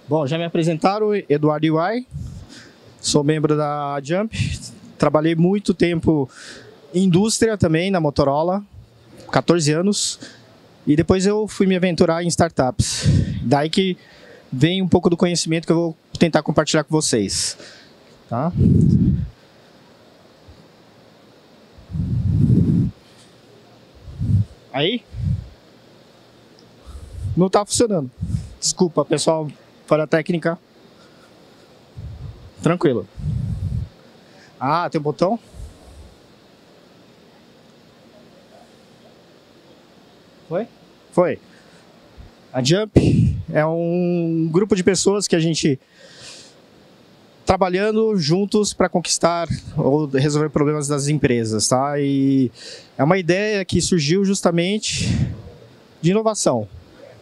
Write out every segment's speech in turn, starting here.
Bom, já me apresentaram, Eduardo Iwai, sou membro da Jump, trabalhei muito tempo em indústria também, na Motorola, 14 anos, e depois eu fui me aventurar em startups. Daí que vem um pouco do conhecimento que eu vou tentar compartilhar com vocês. Tá? Aí? Não está funcionando. Desculpa, pessoal, para a técnica. Tranquilo. Ah, tem um botão? Foi? Foi. A Jump é um grupo de pessoas que a gente trabalhando juntos para conquistar ou resolver problemas das empresas, tá? E é uma ideia que surgiu justamente de inovação,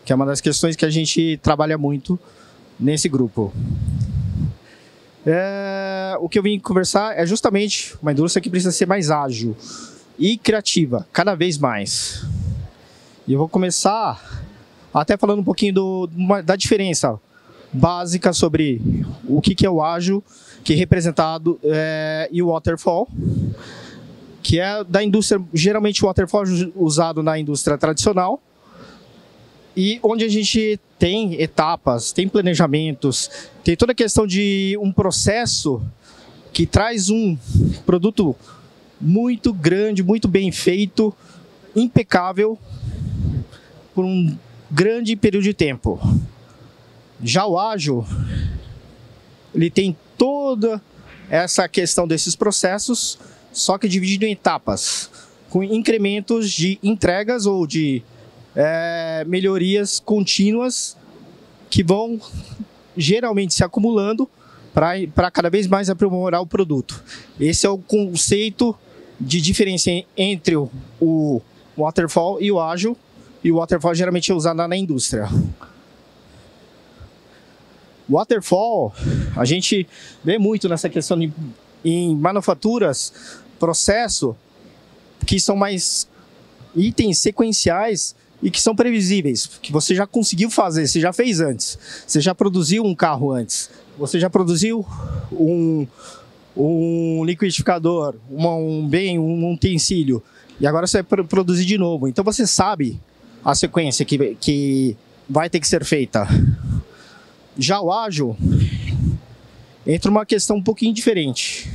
que é uma das questões que a gente trabalha muito nesse grupo. O que eu vim conversar é justamente uma indústria que precisa ser mais ágil e criativa, cada vez mais. E eu vou começar até falando um pouquinho da diferença básica sobre o que é o ágil, que é representado, e o waterfall, que é da indústria, geralmente o waterfall é usado na indústria tradicional, e onde a gente tem etapas, tem planejamentos, tem toda a questão de um processo que traz um produto muito grande, muito bem feito, impecável, por um grande período de tempo. Já o ágil, ele tem toda essa questão desses processos, só que dividido em etapas, com incrementos de entregas ou de melhorias contínuas que vão geralmente se acumulando para cada vez mais aprimorar o produto. Esse é o conceito de diferença entre o waterfall e o ágil, e o waterfall geralmente é usado na indústria. Waterfall, a gente vê muito nessa questão em manufaturas, processo, que são mais itens sequenciais e que são previsíveis, que você já conseguiu fazer, você já fez antes, você já produziu um carro antes, você já produziu um liquidificador, um utensílio, e agora você vai produzir de novo. Então você sabe a sequência que vai ter que ser feita. Já o ágil entra uma questão um pouquinho diferente.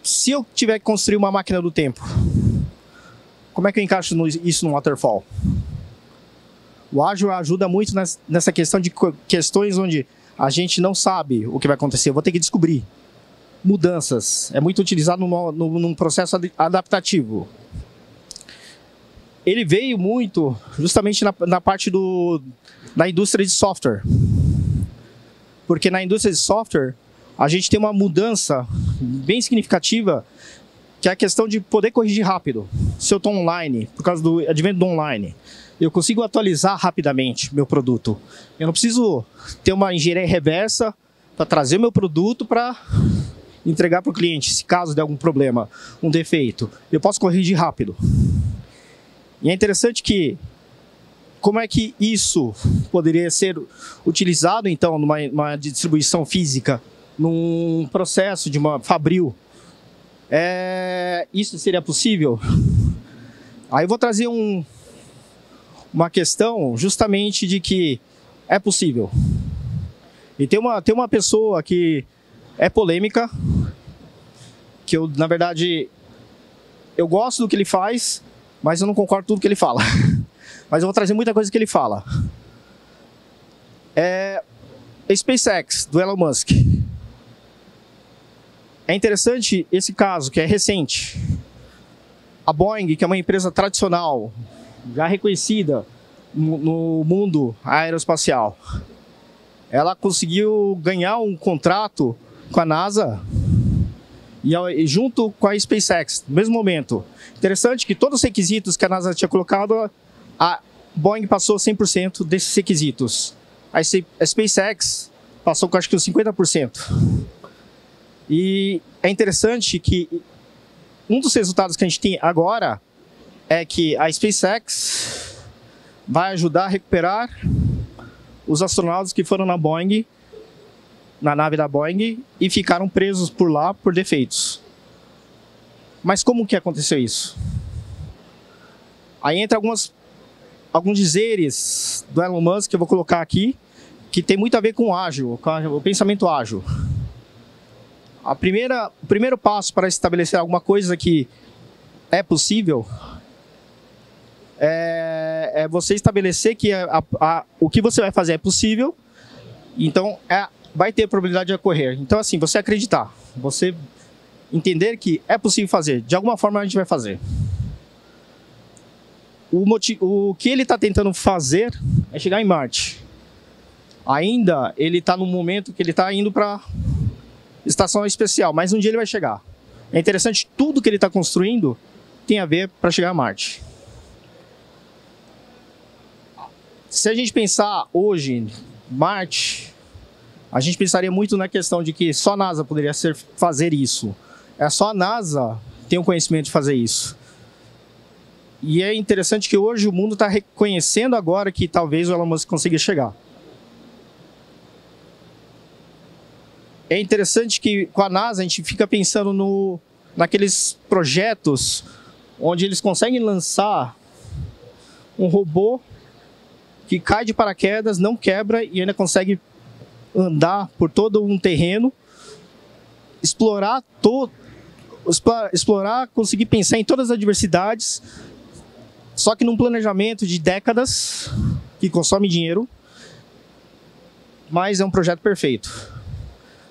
Se eu tiver que construir uma máquina do tempo, como é que eu encaixo isso no waterfall? O ágil ajuda muito nessa questão de questões onde a gente não sabe o que vai acontecer. Eu vou ter que descobrir mudanças. É muito utilizado num processo adaptativo. Ele veio muito justamente na parte da indústria de software. Porque na indústria de software, a gente tem uma mudança bem significativa, que é a questão de poder corrigir rápido. Se eu estou online, por causa do advento do online, eu consigo atualizar rapidamente meu produto. Eu não preciso ter uma engenharia reversa para trazer o meu produto para entregar para o cliente, se caso der algum problema, um defeito. Eu posso corrigir rápido. E é interessante que, como é que isso poderia ser utilizado, então, numa distribuição física, num processo de uma fabril? Isso seria possível? Aí eu vou trazer uma questão justamente de que é possível. E tem uma pessoa que é polêmica, que eu, na verdade, eu gosto do que ele faz, mas eu não concordo com tudo que ele fala. Mas eu vou trazer muita coisa que ele fala. A SpaceX, do Elon Musk. É interessante esse caso, que é recente. A Boeing, que é uma empresa tradicional, já reconhecida no mundo aeroespacial, ela conseguiu ganhar um contrato com a NASA e junto com a SpaceX, no mesmo momento. Interessante que todos os requisitos que a NASA tinha colocado, a Boeing passou 100% desses requisitos. A SpaceX passou com acho que os 50%. E é interessante que um dos resultados que a gente tem agora é que a SpaceX vai ajudar a recuperar os astronautas que foram na Boeing, na nave da Boeing, e ficaram presos por lá por defeitos. Mas como que aconteceu isso? Aí entra alguns dizeres do Elon Musk que eu vou colocar aqui, que tem muito a ver com ágil, com o pensamento ágil. O primeiro passo para estabelecer alguma coisa que é possível é você estabelecer que o que você vai fazer é possível, então vai ter probabilidade de ocorrer. Então, assim, você acreditar, você entender que é possível fazer, de alguma forma a gente vai fazer. O que ele está tentando fazer é chegar em Marte. Ainda ele está no momento que ele está indo para estação espacial, mas um dia ele vai chegar. É interessante, tudo que ele está construindo tem a ver para chegar a Marte. Se a gente pensar hoje, Marte, a gente pensaria muito na questão de que só a NASA poderia fazer isso. Só a NASA tem o conhecimento de fazer isso. E é interessante que hoje o mundo está reconhecendo agora que talvez o Elon Musk consiga chegar. É interessante que com a NASA a gente fica pensando naqueles projetos onde eles conseguem lançar um robô que cai de paraquedas, não quebra e ainda consegue andar por todo um terreno, explorar, conseguir pensar em todas as adversidades, só que num planejamento de décadas, que consome dinheiro, mas é um projeto perfeito.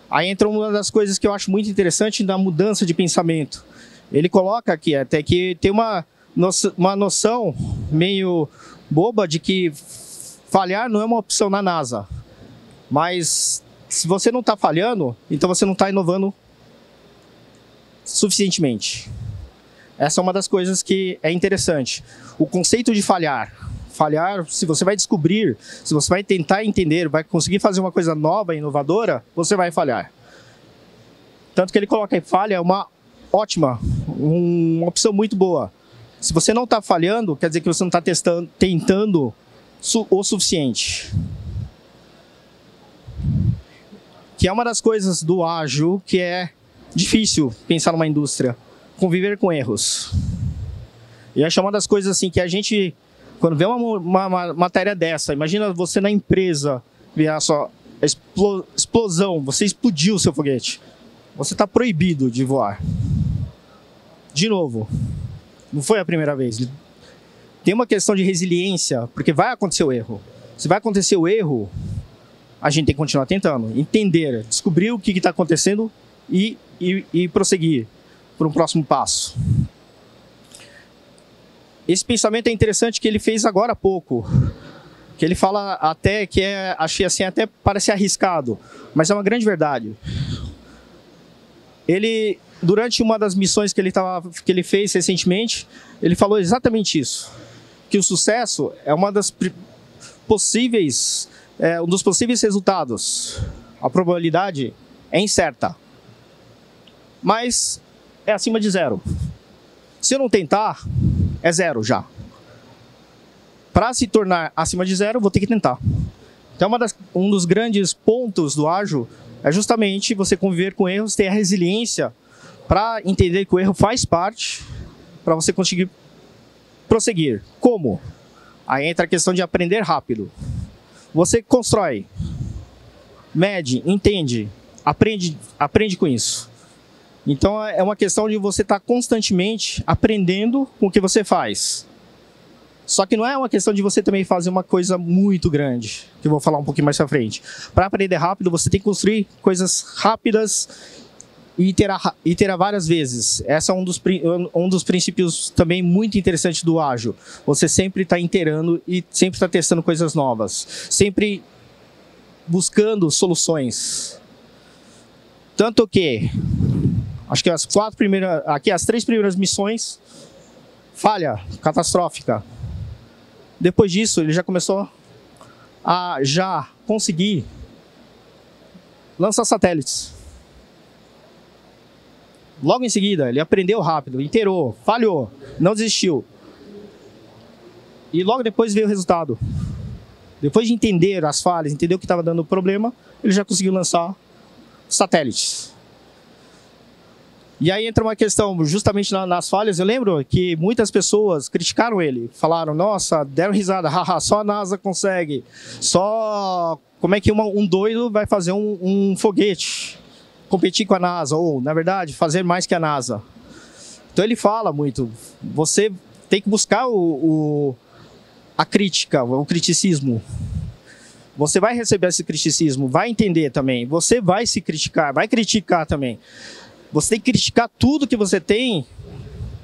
Aí entra uma das coisas que eu acho muito interessante da mudança de pensamento. Ele coloca aqui até que tem uma noção meio boba de que falhar não é uma opção na NASA. Mas se você não está falhando, então você não está inovando suficientemente. Essa é uma das coisas que é interessante. O conceito de falhar, se você vai descobrir, se você vai tentar entender, vai conseguir fazer uma coisa nova, inovadora, você vai falhar. Tanto que ele coloca aí, falha é uma ótima, uma opção muito boa. Se você não está falhando, quer dizer que você não está tentando o suficiente. Que é uma das coisas do ágil que é difícil pensar numa indústria, conviver com erros. E acho uma das coisas assim que a gente, quando vê uma matéria dessa, imagina você na empresa, ver a sua explosão, você explodiu o seu foguete. Você está proibido de voar. De novo, não foi a primeira vez. Tem uma questão de resiliência, porque vai acontecer o erro. Se vai acontecer o erro, a gente tem que continuar tentando, entender, descobrir o que está acontecendo e prosseguir para um próximo passo. Esse pensamento é interessante que ele fez agora há pouco, que ele fala até que achei assim, até parece arriscado, mas é uma grande verdade. Ele, durante uma das missões que ele fez recentemente, ele falou exatamente isso, que o sucesso é uma das um dos possíveis resultados. A probabilidade é incerta, mas é acima de zero. Se eu não tentar, é zero já. Para se tornar acima de zero, vou ter que tentar. Então, um dos grandes pontos do ágil é justamente você conviver com erros, ter a resiliência para entender que o erro faz parte, para você conseguir prosseguir. Como? Aí entra a questão de aprender rápido. Você constrói, mede, entende, aprende com isso. Então é uma questão de você estar constantemente aprendendo com o que você faz. Só que não é uma questão de você também fazer uma coisa muito grande, que eu vou falar um pouquinho mais pra frente. Para aprender rápido, você tem que construir coisas rápidas e iterar várias vezes. Esse é um dos princípios também muito interessantes do ágil. Você sempre está iterando e sempre está testando coisas novas. Sempre buscando soluções. Tanto que, acho que as 3 primeiras missões, falha catastrófica. Depois disso, ele já começou a conseguir lançar satélites. Logo em seguida, ele aprendeu rápido, iterou, falhou, não desistiu. E logo depois veio o resultado. Depois de entender as falhas, entender o que estava dando problema, ele já conseguiu lançar satélites. E aí entra uma questão, justamente nas falhas, eu lembro que muitas pessoas criticaram ele, falaram, nossa, deram risada, haha, só a NASA consegue, só como é que um doido vai fazer um foguete, competir com a NASA, ou, na verdade, fazer mais que a NASA. Então ele fala muito, você tem que buscar a crítica, o criticismo. Você vai receber esse criticismo, vai entender também, você vai se criticar, vai criticar também. Você tem que criticar tudo que você tem,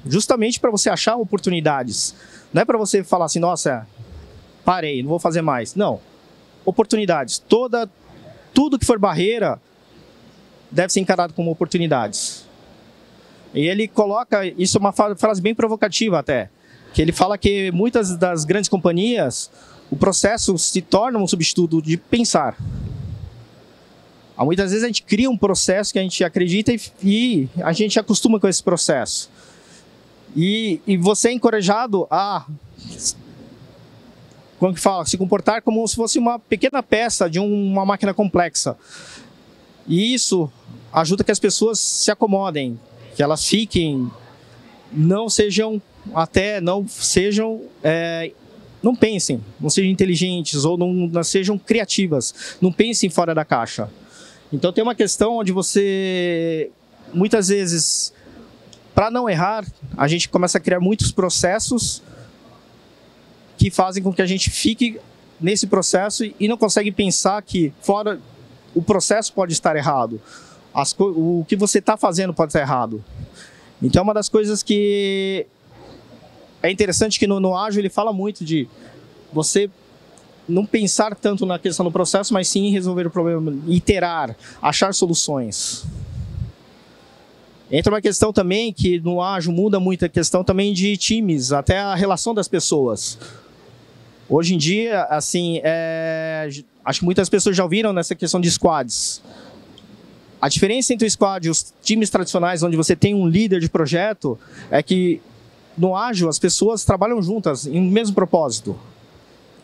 justamente para você achar oportunidades. Não é para você falar assim, nossa, parei, não vou fazer mais. Não, oportunidades. Tudo que for barreira deve ser encarado como oportunidades. E ele coloca, isso é uma frase bem provocativa até, que ele fala que muitas das grandes companhias, o processo se torna um substituto de pensar. Muitas vezes a gente cria um processo que a gente acredita e a gente acostuma com esse processo. E você é encorajado a, como que fala, se comportar como se fosse uma pequena peça de uma máquina complexa. E isso ajuda que as pessoas se acomodem, que elas fiquem, não pensem, não sejam inteligentes ou não sejam criativas, não pensem fora da caixa. Então tem uma questão onde você, muitas vezes, para não errar, a gente começa a criar muitos processos que fazem com que a gente fique nesse processo e não consegue pensar que fora o processo pode estar errado. O que você está fazendo pode estar errado. Então uma das coisas que é interessante que no Ágil ele fala muito de você não pensar tanto na questão do processo, mas sim em resolver o problema, iterar, achar soluções. Entra uma questão também que no Ágil muda muito a questão também de times, até a relação das pessoas. Hoje em dia, assim, acho que muitas pessoas já ouviram nessa questão de squads. A diferença entre o squad e os times tradicionais, onde você tem um líder de projeto, é que no Ágil as pessoas trabalham juntas em um mesmo propósito.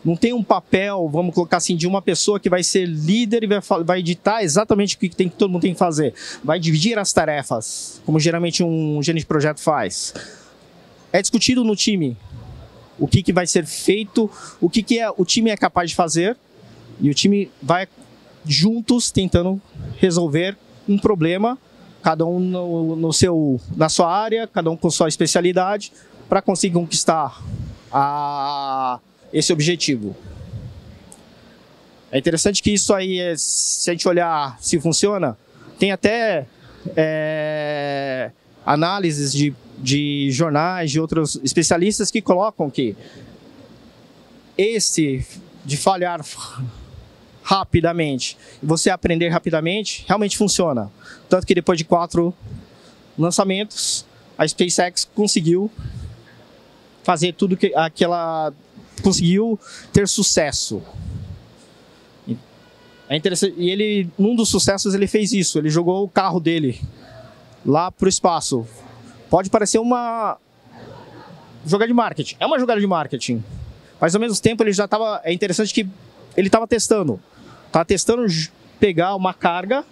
Não tem um papel, vamos colocar assim, de uma pessoa que vai ser líder e vai ditar exatamente o que todo mundo tem que fazer. Vai dividir as tarefas, como geralmente um gerente de projeto faz. É discutido no time o que vai ser feito, o que o time é capaz de fazer, e o time vai juntos tentando resolver um problema, cada um na sua área, cada um com sua especialidade, para conseguir conquistar esse objetivo. É interessante que isso aí, se a gente olhar se funciona, tem até análises de jornais, de outros especialistas que colocam que esse de falhar rapidamente e você aprender rapidamente, realmente funciona. Tanto que depois de 4 lançamentos, a SpaceX conseguiu fazer tudo que ela conseguiu ter sucesso. É interessante. E num dos sucessos ele fez isso. Ele jogou o carro dele lá para o espaço. Pode parecer uma jogada de marketing. É uma jogada de marketing. Mas ao mesmo tempo ele já estava. É interessante que ele estava testando. Estava testando pegar uma carga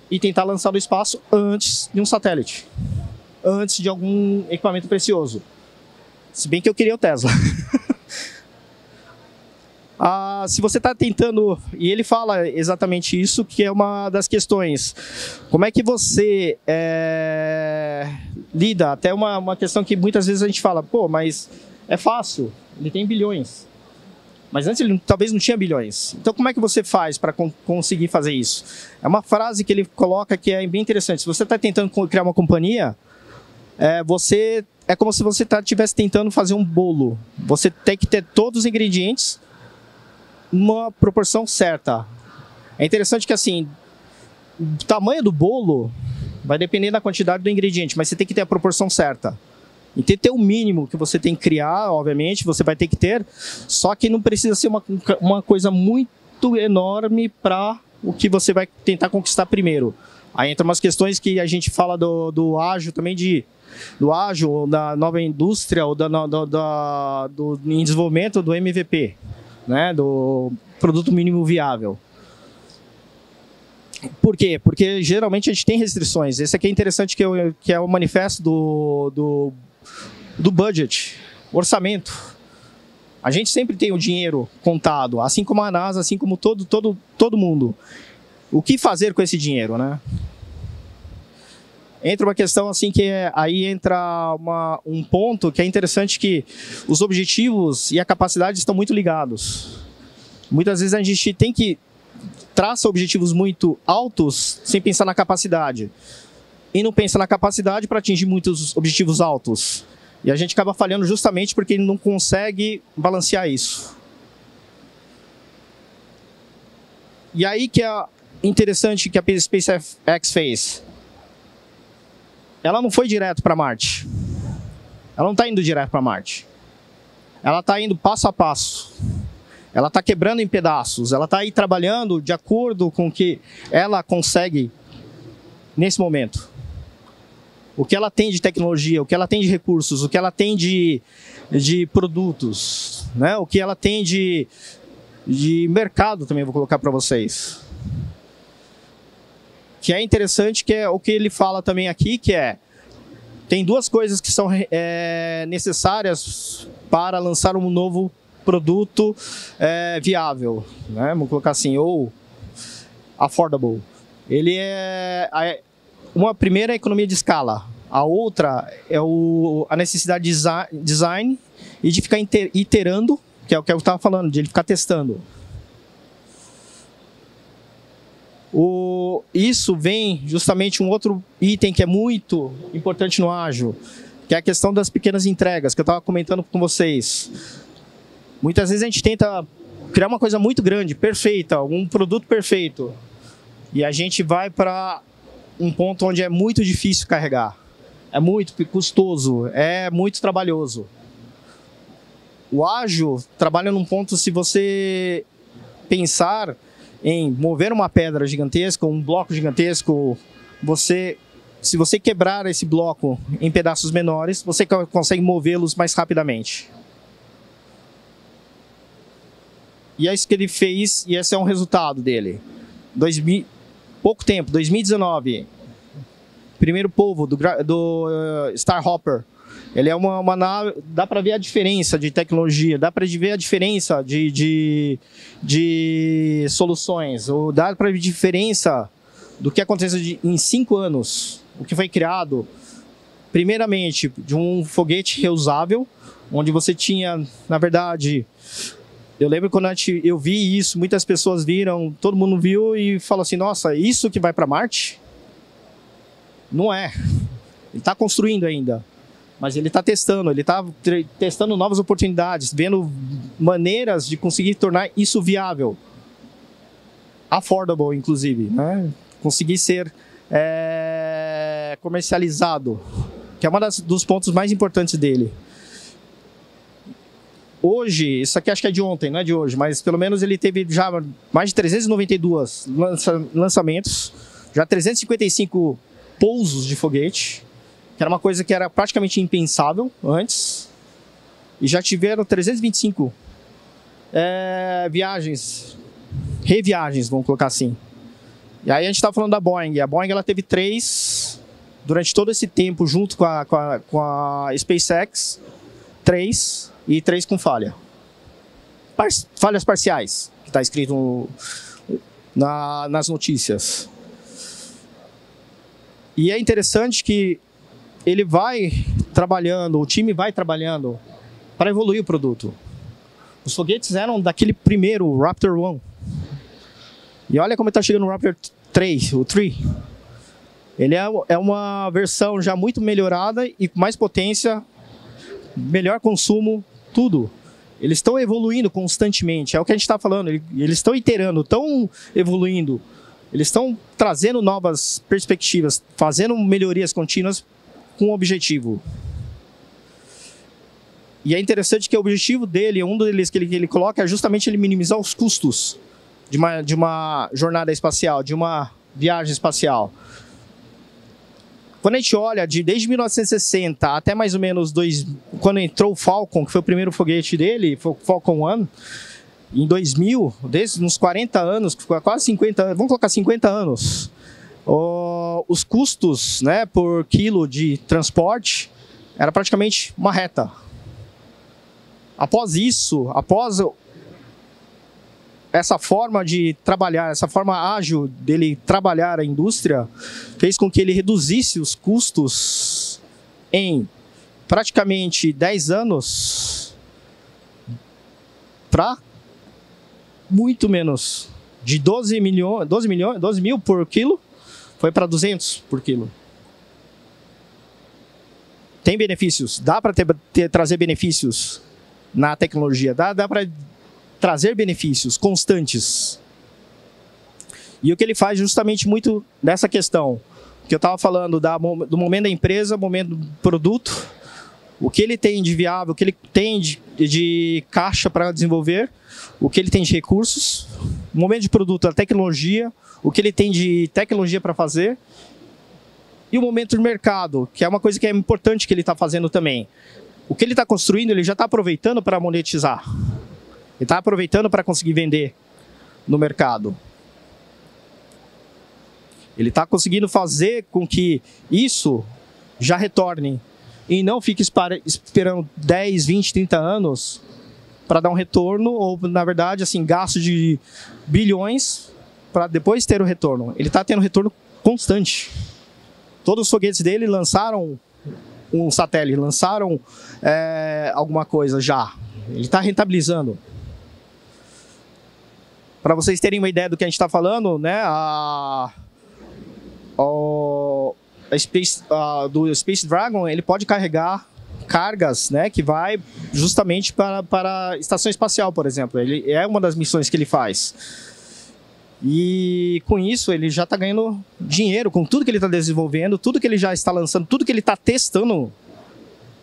e tentar lançar no espaço antes de um satélite. Antes de algum equipamento precioso. Se bem que eu queria o Tesla. Se você está tentando... E ele fala exatamente isso, que é uma das questões. Como é que você lida? Até uma questão que muitas vezes a gente fala, pô, mas é fácil, ele tem bilhões. Mas antes ele talvez não tinha bilhões. Então como é que você faz para conseguir fazer isso? É uma frase que ele coloca que é bem interessante. Se você está tentando criar uma companhia, é como se você estivesse tentando fazer um bolo. Você tem que ter todos os ingredientes numa proporção certa. É interessante que assim, o tamanho do bolo vai depender da quantidade do ingrediente, mas você tem que ter a proporção certa. E tem que ter o mínimo que você tem que criar, obviamente, você vai ter que ter, só que não precisa ser uma coisa muito enorme para o que você vai tentar conquistar primeiro. Aí entra umas questões que a gente fala do ágil também, do ágil, ou da nova indústria, ou do em desenvolvimento do MVP, né? Do produto mínimo viável. Por quê? Porque geralmente a gente tem restrições. Esse aqui é interessante, que é o manifesto do budget, orçamento. A gente sempre tem o dinheiro contado, assim como a NASA, assim como todo mundo. O que fazer com esse dinheiro, né? Entra uma questão assim aí entra um ponto que é interessante, que os objetivos e a capacidade estão muito ligados. Muitas vezes a gente tem que traça objetivos muito altos sem pensar na capacidade. E não pensa na capacidade para atingir muitos objetivos altos. E a gente acaba falhando justamente porque ele não consegue balancear isso. E aí que é interessante que a SpaceX fez. Ela não foi direto para Marte. Ela não está indo direto para Marte. Ela está indo passo a passo. Ela está quebrando em pedaços. Ela está aí trabalhando de acordo com o que ela consegue nesse momento. O que ela tem de tecnologia, o que ela tem de recursos, o que ela tem de produtos, né? O que ela tem de mercado também vou colocar para vocês. Que é interessante, que é o que ele fala também aqui, que tem duas coisas que são necessárias para lançar um novo produto viável, né? Vamos colocar assim, ou affordable. Ele uma primeira é a economia de escala, a outra é a necessidade de design e de ficar iterando, que é o que eu estava falando, de ele ficar testando. Isso vem justamente um outro item que é muito importante no ágil, que é a questão das pequenas entregas, que eu estava comentando com vocês. Muitas vezes a gente tenta criar uma coisa muito grande, perfeita, um produto perfeito, e a gente vai para um ponto onde é muito difícil carregar, é muito custoso, é muito trabalhoso. O ágil trabalha num ponto, se você pensar em mover uma pedra gigantesca, um bloco gigantesco, se você quebrar esse bloco em pedaços menores, você consegue movê-los mais rapidamente. E é isso que ele fez, e esse é um resultado dele. Pouco tempo, 2019, primeiro polvo do Starhopper. Ele é uma nave, dá para ver a diferença de tecnologia, dá para ver a diferença de soluções, ou dá para ver a diferença do que aconteceu em 5 anos, o que foi criado, primeiramente, de um foguete reusável, onde você tinha, na verdade, eu lembro quando eu vi isso, muitas pessoas viram, todo mundo viu e falou assim, nossa, isso que vai para Marte? Não é. Ele está construindo ainda. Mas ele está testando, testando novas oportunidades, vendo maneiras de conseguir tornar isso viável. Affordable, inclusive, né? Conseguir ser comercializado, que é um dos pontos mais importantes dele. Hoje, isso aqui acho que é de ontem, não é de hoje, mas pelo menos ele teve já mais de 392 lançamentos, já 355 pousos de foguete, que era uma coisa que era praticamente impensável antes, e já tiveram 325 reviagens, vamos colocar assim. E aí a gente está falando da Boeing. A Boeing ela teve 3 durante todo esse tempo, junto com a SpaceX, 3 e 3 com falha. Falhas parciais, que está escrito nas notícias. E é interessante que ele vai trabalhando, o time vai trabalhando para evoluir o produto. Os foguetes eram daquele primeiro, o Raptor 1. E olha como está chegando o Raptor 3, o 3. Ele é uma versão já muito melhorada e com mais potência, melhor consumo, tudo. Eles estão evoluindo constantemente, é o que a gente está falando, eles estão iterando, estão evoluindo, eles estão trazendo novas perspectivas, fazendo melhorias contínuas com um objetivo. E é interessante que o objetivo dele, um deles que ele coloca, é justamente ele minimizar os custos de uma jornada espacial, de uma viagem espacial. Quando a gente olha desde 1960 até mais ou menos quando entrou o Falcon, que foi o primeiro foguete dele, foi o Falcon 1, em 2000, desde uns 40 anos, quase 50 anos, vamos colocar 50 anos, os custos, né, por quilo de transporte era praticamente uma reta. Após isso, após essa forma de trabalhar, essa forma ágil dele trabalhar a indústria, fez com que ele reduzisse os custos em praticamente 10 anos para muito menos. De 12 mil por quilo, foi para 200 por quilo. Tem benefícios, dá para trazer benefícios na tecnologia, dá para trazer benefícios constantes. E o que ele faz justamente muito nessa questão, que eu estava falando do momento da empresa, momento do produto, o que ele tem de viável, o que ele tem de caixa para desenvolver, o que ele tem de recursos, o momento de produto, a tecnologia, o que ele tem de tecnologia para fazer, e o momento de mercado, que é uma coisa que é importante que ele está fazendo também. O que ele está construindo, ele já está aproveitando para monetizar. Ele está aproveitando para conseguir vender no mercado. Ele está conseguindo fazer com que isso já retorne e não fique esperando 10, 20, 30 anos para dar um retorno, ou, na verdade, assim, gasto de bilhões para depois ter o retorno. Ele está tendo retorno constante. Todos os foguetes dele lançaram um satélite, lançaram alguma coisa já. Ele está rentabilizando. Para vocês terem uma ideia do que a gente está falando, né, do Space Dragon, ele pode carregar cargas, né, que vai justamente para a estação espacial, por exemplo. Ele é uma das missões que ele faz. E com isso ele já está ganhando dinheiro, com tudo que ele está desenvolvendo, tudo que ele já está lançando, tudo que ele está testando,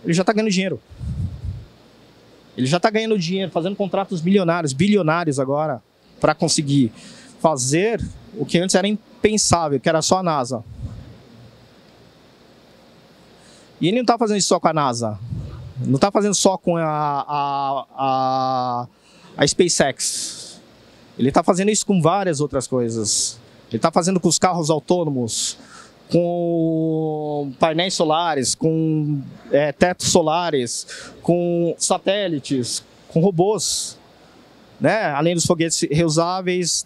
ele já está ganhando dinheiro. Ele já está ganhando dinheiro, fazendo contratos milionários, bilionários agora, para conseguir fazer o que antes era impensável, que era só a NASA. E ele não está fazendo isso só com a NASA. Não está fazendo só com a SpaceX. Ele está fazendo isso com várias outras coisas. Ele está fazendo com os carros autônomos, com painéis solares, com tetos solares, com satélites, com robôs, né? Além dos foguetes reusáveis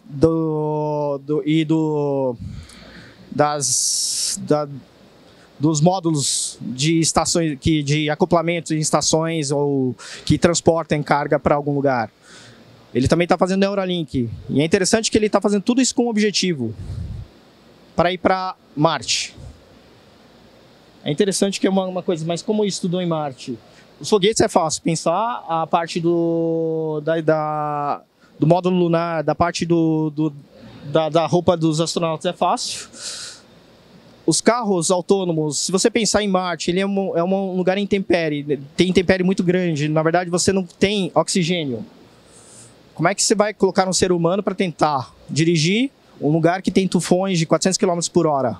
dos módulos de estações, de acoplamento em estações ou que transportem carga para algum lugar. Ele também está fazendo Neuralink. E é interessante que ele está fazendo tudo isso com um objetivo: para ir para Marte. É interessante que é uma coisa, mas como ele estudou em Marte? Os foguetes é fácil pensar, a parte do módulo lunar, da parte da roupa dos astronautas é fácil. Os carros autônomos, se você pensar em Marte, ele é um lugar em intempérie, tem intempérie muito grande, na verdade você não tem oxigênio. Como é que você vai colocar um ser humano para tentar dirigir um lugar que tem tufões de 400 km por hora?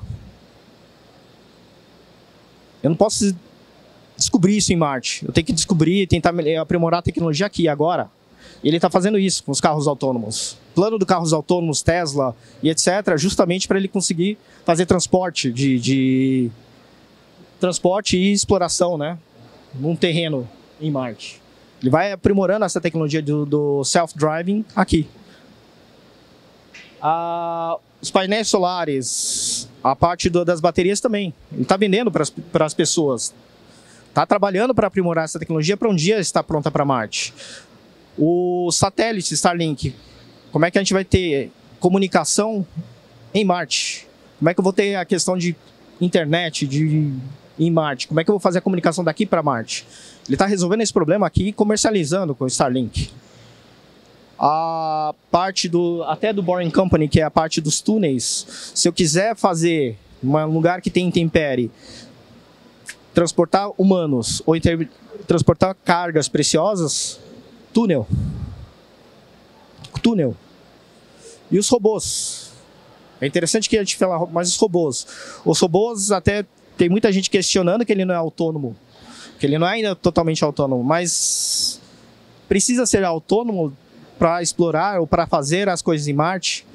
Eu não posso descobrir isso em Marte. Eu tenho que descobrir, tentar aprimorar a tecnologia aqui, agora. E ele está fazendo isso com os carros autônomos. Plano dos carros autônomos, Tesla e etc., justamente para ele conseguir fazer transporte, transporte e exploração, né, num terreno em Marte. Ele vai aprimorando essa tecnologia do self-driving aqui. Os painéis solares, a parte das baterias também. Ele está vendendo para as pessoas. Está trabalhando para aprimorar essa tecnologia para um dia estar pronta para Marte. O satélite Starlink, como é que a gente vai ter comunicação em Marte? Como é que eu vou ter a questão de internet em Marte? Como é que eu vou fazer a comunicação daqui para Marte? Ele está resolvendo esse problema aqui e comercializando com o Starlink. A parte até do Boring Company, que é a parte dos túneis, se eu quiser fazer um lugar que tem intempérie, transportar humanos ou transportar cargas preciosas, túnel. E os robôs. É interessante que a gente fala, mas os robôs até tem muita gente questionando que ele não é autônomo, que ele não é ainda totalmente autônomo, mas precisa ser autônomo para explorar ou para fazer as coisas em Marte.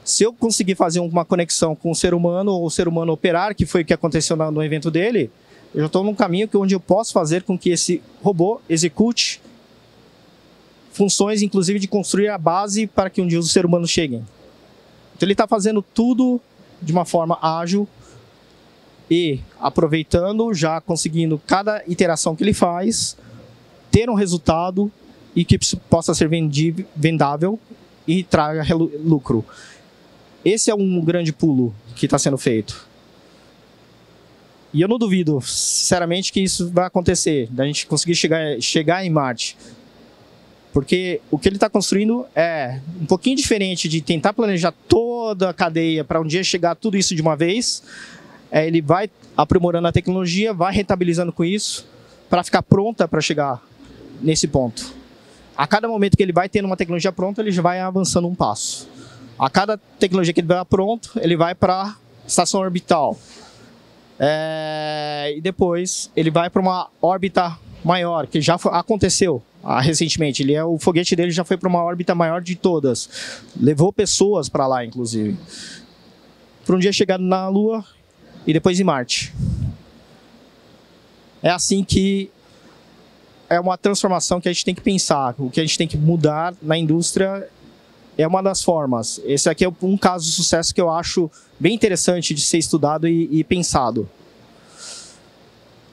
Se eu conseguir fazer uma conexão com o ser humano, ou o ser humano operar, que foi o que aconteceu no evento dele, eu já estou num caminho onde eu posso fazer com que esse robô execute funções, inclusive de construir a base para que um dia os seres humanos cheguem. Então ele está fazendo tudo de uma forma ágil e aproveitando, já conseguindo cada iteração que ele faz, ter um resultado e que possa ser vendável e traga lucro. Esse é um grande pulo que está sendo feito. E eu não duvido, sinceramente, que isso vai acontecer, da gente conseguir chegar em Marte. Porque o que ele está construindo é um pouquinho diferente de tentar planejar toda a cadeia para um dia chegar tudo isso de uma vez. Ele vai aprimorando a tecnologia, vai rentabilizando com isso, para ficar pronta para chegar nesse ponto. A cada momento que ele vai tendo uma tecnologia pronta, ele já vai avançando um passo. A cada tecnologia que ele vai pronto, ele vai para a estação orbital. E depois ele vai para uma órbita maior, que já aconteceu recentemente. O foguete dele já foi para uma órbita maior de todas. Levou pessoas para lá, inclusive. Para um dia chegar na Lua e depois em Marte. É assim que é uma transformação que a gente tem que pensar. O que a gente tem que mudar na indústria é uma das formas. Esse aqui é um caso de sucesso que eu acho bem interessante de ser estudado e pensado.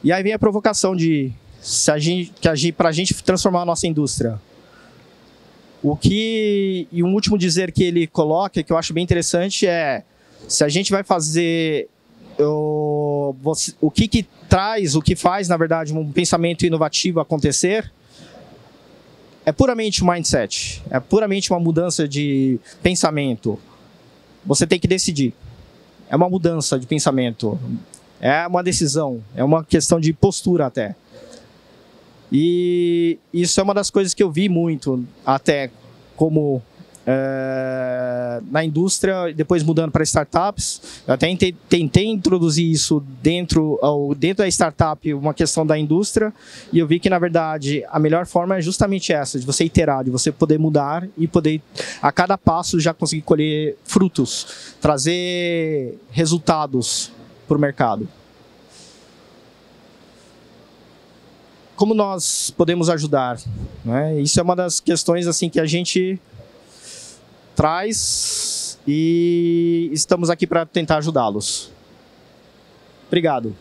E aí vem a provocação de para a gente transformar a nossa indústria. E um último dizer que ele coloca, que eu acho bem interessante, é: se a gente vai fazer o que traz, o que faz, na verdade, um pensamento inovativo acontecer, é puramente um mindset, é puramente uma mudança de pensamento. Você tem que decidir. É uma mudança de pensamento, é uma decisão, é uma questão de postura até. E isso é uma das coisas que eu vi muito, até como na indústria, depois mudando para startups. Eu até tentei introduzir isso dentro da startup, uma questão da indústria, e eu vi que, na verdade, a melhor forma é justamente essa, de você iterar, de você poder mudar e poder, a cada passo, já conseguir colher frutos, trazer resultados para o mercado. Como nós podemos ajudar, né? Isso é uma das questões assim, que a gente traz e estamos aqui para tentar ajudá-los. Obrigado.